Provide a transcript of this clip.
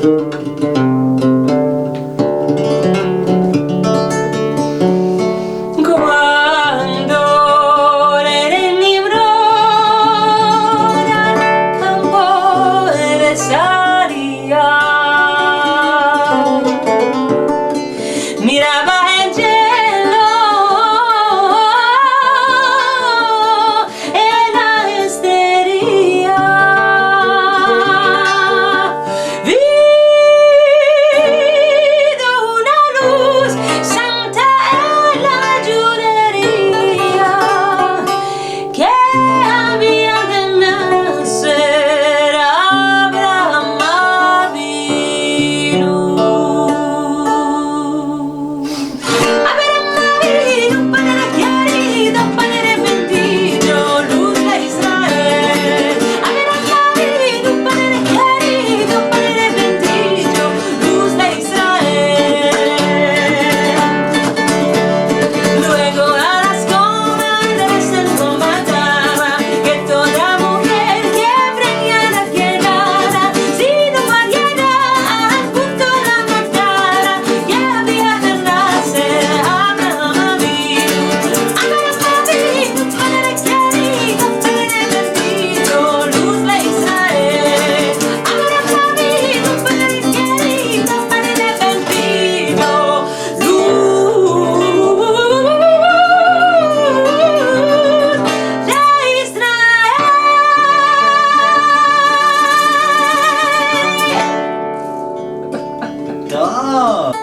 Cuando el libro al campo de salía, miraba el cielo en la estería. Vido una luz santa en la llorería que había de nacer. Abraham Avinu. Abraham Avinu, Padre querido, Padre bendito, luz de Israel. Abraham Avinu, Padre querido, Padre bendito, luz de Israel. Luego a las comadres se comandaba que toda mujer que preñara quedara, si no pariera al punto la matara, que había de nacer. Abraham Avinu. Abraham Avinu, Padre querido, Padre bendito, luz de Israel. Abraham Avinu, Padre querido, Padre bendito, luz de Israel. ¡No!